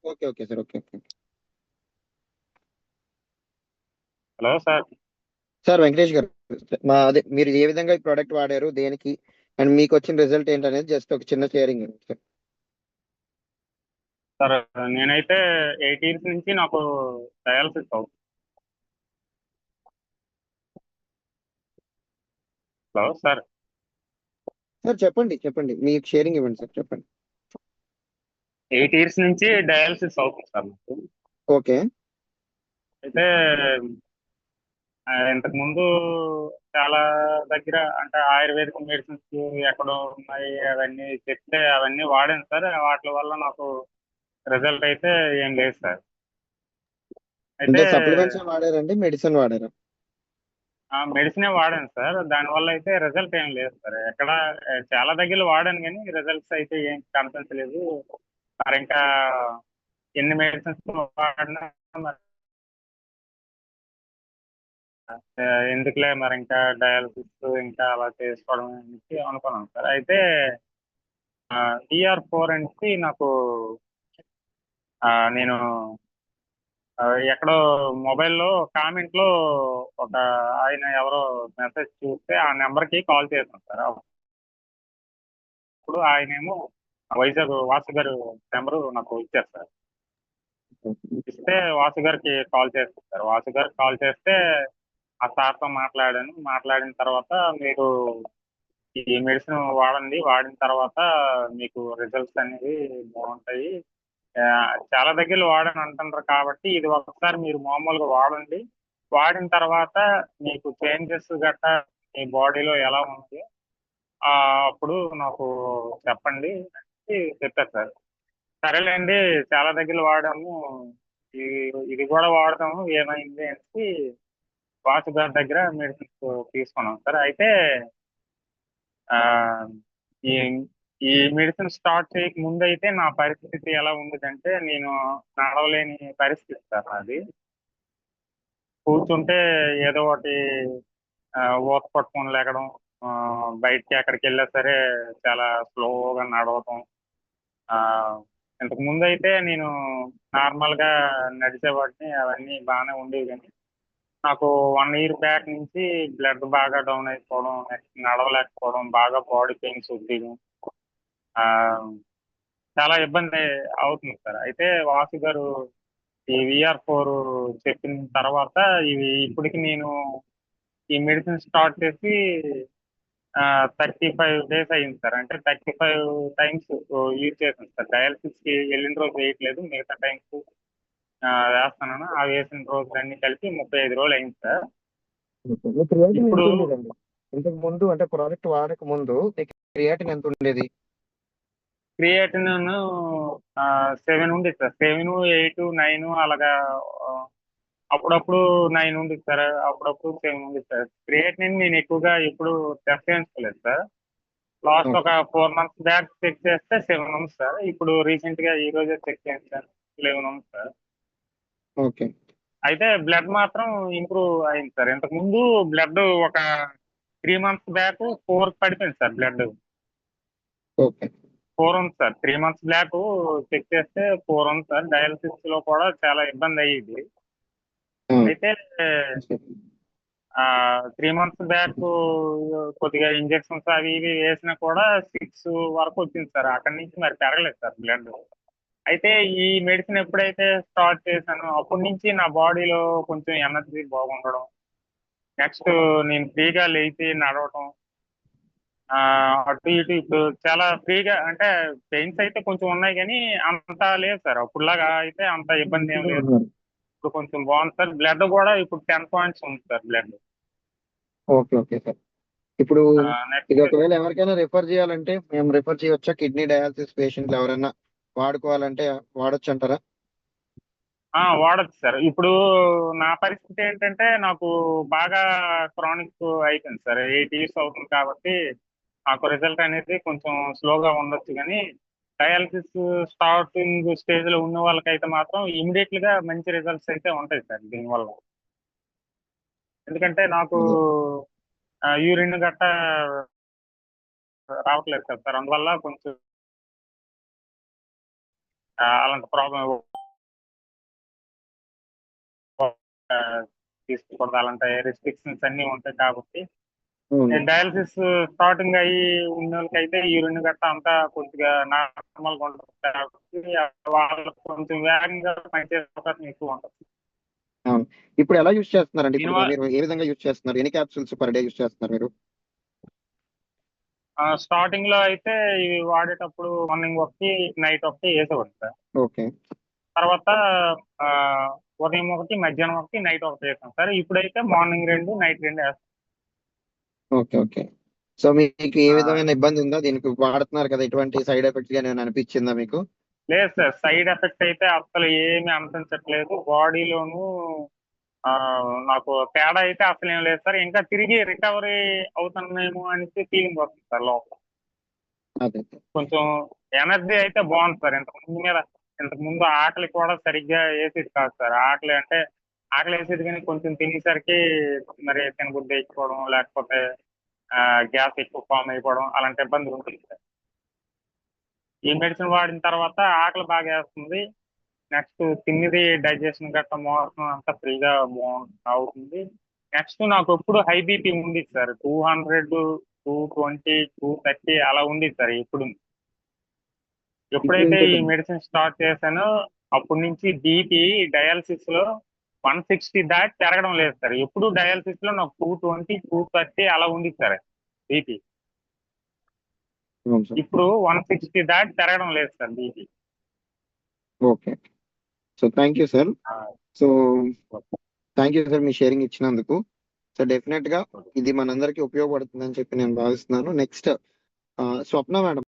Okay. Okay sir. Okay. Okay. Hello sir. Sir Venkatesh గారు, అదే మీరు ఏ విధంగా ఈ ప్రోడక్ట్ వాడారు? దేనికి? అండ్ మీకొచ్చిన రిజల్ట్ ఏంటనేది జస్ట్ ఒక చిన్న షేరింగ్ ఇవ్వండి సార్. సార్ నేనైతే 8 ఇయర్స్ నుంచి నాకు డయాలసిస్ అవుతుంది. Hello sir. సార్ చెప్పండి. చెప్పండి. మీకు షేరింగ్ ఇవ్వండి సార్. చెప్పండి. 8 ఇయర్స్ నుంచి డయాలసిస్ అవుతుంది సార్ నాకు. ఓకే. అయితే ఇంతకు ముందు చాలా దగ్గర అంటే ఆయుర్వేదిక్ మెడిసిన్స్ ఎక్కడో ఉన్నాయి అవన్నీ చెప్తే అవన్నీ వాడాను సార్. వాటి వల్ల నాకు రిజల్ట్ అయితే ఏం లేదు సార్. అయితే అంటే సప్లిమెంట్స్ వాడారండి? మెడిసిన్ వాడారా? మెడిసినే వాడాను సార్. దానివల్ల అయితే రిజల్ట్ ఏం లేదు సార్. ఎక్కడ చాలా దగ్గర వాడాను కానీ రిజల్ట్స్ అయితే ఏం కనిపించలేదు. మరి ఇంకా ఎన్ని మెడిసిన్స్ వాడినా మరి ఎందుకులే మరి ఇంకా డయాలసిస్ ఇంకా అలా చేసుకోవడం అనేసి అనుకున్నాను సార్. అయితే టిఆర్ 4 అనేసి నాకు నేను ఎక్కడో మొబైల్లో కామెంట్లో ఒక ఆయన ఎవరో మెసేజ్ చూస్తే ఆ నెంబర్కి కాల్ చేశాను సార్. అప్పుడు ఆయనేమో వైజాగ్ వాసు గారు నెంబరు నాకు ఇచ్చారు సార్. ఇస్తే వాసు గారికి కాల్ చేస్తాను సార్. వాసు గారికి కాల్ చేస్తే ఆ సార్తో మాట్లాడాను. మాట్లాడిన తర్వాత మీరు ఈ మెడిసిన్ వాడండి. వాడిన తర్వాత మీకు రిజల్ట్స్ అనేవి బాగుంటాయి. ఆ, చాలా దగ్గర వాడని అంటున్నారు కాబట్టి ఇది ఒకసారి మీరు మామూలుగా వాడండి. వాడిన తర్వాత మీకు చేంజెస్ గట్టా మీ బాడీలో ఎలా ఉంది ఆ, అప్పుడు నాకు చెప్పండి అని చెప్పారు సార్. సరేలేండి, చాలా దగ్గర వాడాము, ఇది ఇది కూడా వాడదాము ఏమైంది అనేసి వాసు గారి దగ్గర మెడిసిన్స్ తీసుకున్నాం సార్. అయితే ఆ, ఈ ఈ మెడిసిన్ స్టార్ట్ చేయక ముందు అయితే నా పరిస్థితి ఎలా ఉండేదంటే నేను నడవలేని పరిస్థితి సార్ నాది. కూర్చుంటే ఏదో ఒకటి ఊత పట్టుకొని లేకడం, ఆ, బయటికి ఎక్కడికి వెళ్ళా సరే చాలా స్లోగా నడవటం. ఆ, ఇంతకు ముందు అయితే నేను నార్మల్గా నడిచేవాడిని, అవన్నీ బాగానే ఉండేవి. కానీ నాకు 1 ఇయర్ బ్యాక్ నుంచి బ్లడ్ బాగా డౌన్ అయిపోవడం, నెక్స్ట్ నడవలేకపోవడం, బాగా బాడీ పెయిన్స్ వచ్చేయడం, ఆ, చాలా ఇబ్బంది అవుతుంది సార్. అయితే వాసు గారు ఈ విఆర్ 4 చెప్పిన తర్వాత ఇవి ఇప్పటికి నేను ఈ మెడిసిన్ స్టార్ట్ చేసి 35 డేస్ అయింది సార్. అంటే 35 టైమ్స్ యూజ్ చేశాను సార్. డయాలసిస్కి వెళ్ళిన రోజు వేయట్లేదు, మిగతా టైమ్స్ వేస్తున్నాను. ఆ వేసిన రోజులన్నీ కలిపి 35 రోజులు అయింది సార్. మీ క్రియాటిన్ ఇప్పుడు ఎంత ఉండేదండి? ఇంతకు ముందు అంటే ప్రోడక్ట్ వాడక ముందు మీకు క్రియాటిన్ ఎంత ఉండేది? క్రియేటిన్ 7 ఉంది సార్. 7, 8, 9 అలాగా. ఆ, అప్పుడప్పుడు 9 ఉంది సార్, అప్పుడప్పుడు 7 ఉంది సార్. క్రియేటిన్ నేను ఎక్కువగా ఎప్పుడు టెస్ట్ చేయించుకోలేదు సార్. Last okay. ఒక 4 మంత్స్ బ్యాక్ చెక్ చేస్తే 7 ఉంది సార్. ఇప్పుడు రీసెంట్గా ఈ రోజే చెక్ చేయించాను, 11 ఉంది సార్. ఓకే. అయితే బ్లడ్ మాత్రం ఇంప్రూవ్ అయింది సార్. ఇంతకు ముందు బ్లడ్ ఒక 3 మంత్స్ బ్యాక్ 4 పడిపోయింది సార్ బ్లడ్. ఓకే. 4 ఉంది సార్. 3 మంత్స్ బ్యాక్ చెక్ చేస్తే 4 ఉంది సార్. డయాలసిస్ లో కూడా చాలా ఇబ్బంది అయ్యేది. ఆ, అయితే 3 మంత్స్ బ్యాక్ కొద్దిగా ఇంజెక్షన్స్ అవి ఇవి వేసినా కూడా 6 వరకు వచ్చింది సార్. అక్కడి నుంచి మరి పెరగలేదు సార్ బ్లడ్. అయితే ఈ మెడిసిన్ ఎప్పుడైతే స్టార్ట్ చేశానో అప్పటి నుంచి నా బాడీలో కొంచెం ఎనర్జీ బాగుండడం, నెక్స్ట్ నేను ఫ్రీగా లేచి నడవటం, ఆ, అటు ఇటు ఇప్పుడు చాలా ఫ్రీగా అంటే పెయిన్స్ అయితే కొంచెం ఉన్నాయి కానీ అంత లేదు సార్. అప్పుడులాగా అయితే అంత ఇబ్బంది ఏం లేదు. ఉన్నారు. ఇప్పుడు కొంచెం బాగుంది సార్. బ్లడ్ కూడా ఇప్పుడు 10 పాయింట్స్ ఉంది sir blood. Okay. Okay sir. ఇప్పుడు ఇది నెక్స్ట్ ఒకవేళ ఎవరికైనా రిఫర్ చేయాలంటే మేము రిఫర్ చేయవచ్చా? కిడ్నీ డయాలసిస్ పేషెంట్లు ఎవరైనా వాడుకోవాలంటే వాడొచ్చు అంటారా? వాడచ్చు సార్. ఇప్పుడు నా పరిస్థితి ఏంటంటే నాకు బాగా క్రానిక్ అయిపోయింది సార్. 8 ఇయర్స్ అవుతుంది కాబట్టి నాకు రిజల్ట్ అనేది కొంచెం స్లోగా ఉండొచ్చు కానీ డయాలసిస్ స్టార్టింగ్ స్టేజ్లో ఉన్న వాళ్ళకైతే మాత్రం ఇమీడియట్గా మంచి రిజల్ట్స్ అయితే ఉంటాయి సార్ దీనివల్ల. ఎందుకంటే నాకు యూరిన్ గట్టా రావట్లేదు కదా సార్. అందువల్ల కొంచెం అలాంటి ప్రాబ్లం తీసుకోకూడదు, అలాంటి రెస్ట్రిక్షన్స్ అన్నీ ఉంటాయి కాబట్టి అవును. డయాలసిస్ స్టార్టింగ్ అయ్యి ఉన్న వాళ్ళకైతే యూరిన్ గట్రా అంతా కొద్దిగా నార్మల్గా ఉంటుంది కాబట్టి వాళ్ళకి కొంచెం వేగంగా పనిచేసే అవకాశం ఎక్కువ ఉంటుంది. అవును. ఇప్పుడు ఎలా యూజ్ చేస్తున్నారండి? ఇప్పుడు దీనివల్ల మీరు ఏ విధంగా యూజ్ చేస్తున్నారు? ఎన్ని క్యాప్సూల్స్ పర్ డే యూజ్ చేస్తున్నారు మీరు? స్టార్టింగ్ లో అయితే ఇవి వాడేటప్పుడు మార్నింగ్ ఒకటి నైట్ ఒకటి వేసేవాడు సార్. ఓకే. తర్వాత ఆ, ఉదయం ఒకటి మధ్యాహ్నం ఒకటి నైట్ ఒకటి వేసాం సార్. ఇప్పుడైతే మార్నింగ్ 2 నైట్ 2 వేస్తాం. ఓకే. ఓకే. సో మీకు ఏ ఆ, విధమైన ఇబ్బంది ఉందా? దీనికి వాడుతున్నారు కదా, ఎటువంటి సైడ్ ఎఫెక్ట్స్ గానీ ఏమైనా అనిపించిందా మీకు? లేదు సార్, సైడ్ ఎఫెక్ట్ అయితే అసలు ఏమీ అనిపించట్లేదు బాడీలోను. ఆ, నాకు తేడా అయితే అసలు ఏం లేదు సార్. ఇంకా తిరిగి రికవరీ అవుతున్నామేమో అనేసి ఫీలింగ్ వస్తుంది సార్ లోపల. అదే. కొంచెం ఎనర్జీ అయితే బాగుంది సార్. ఇంతకు ముందు ఆకలి కూడా సరిగ్గా వేసేది కాదు సార్. ఆకలి అంటే ఆకలి వేసేది కానీ కొంచెం తినేసరికి మరి తినబుద్ధి అయిపోవడం, లేకపోతే గ్యాస్ ఎక్కువ ఫామ్ అయిపోవడం అలాంటి ఇబ్బందులు ఉంటుంది సార్. ఈ మెడిసిన్ వాడిన తర్వాత ఆకలి బాగా వేస్తుంది. నెక్స్ట్ తిన్నది డైజెషన్ గట్రా మోషన్ అంతా ఫ్రీగా అవుతుంది. నెక్స్ట్ నాకు ఎప్పుడు హై బీపీ ఉంది సార్. 200, 220, 230 అలా ఉంది సార్ ఎప్పుడు. ఇప్పుడు ఎప్పుడైతే ఈ ఇంకోటి మెడిసిన్ స్టార్ట్ చేశానో అప్పటి నుంచి బీపీ డయాలసిస్ లో 160 దాటి పెరగడం లేదు సార్. ఎప్పుడు డయాలసిస్ లో నాకు 220, 230 అలా ఉంది సార్ బీపీ. అవును సార్. ఇప్పుడు 160 దాటి పెరగడం లేదు sir BP. Okay. So thank you sir. So thank you sir me sharing ఇచ్చినందుకు. సో డెఫినెట్ గా ఇది మనందరికీ ఉపయోగపడుతుందని చెప్పి నేను భావిస్తున్నాను. నెక్స్ట్ స్వప్న మేడం.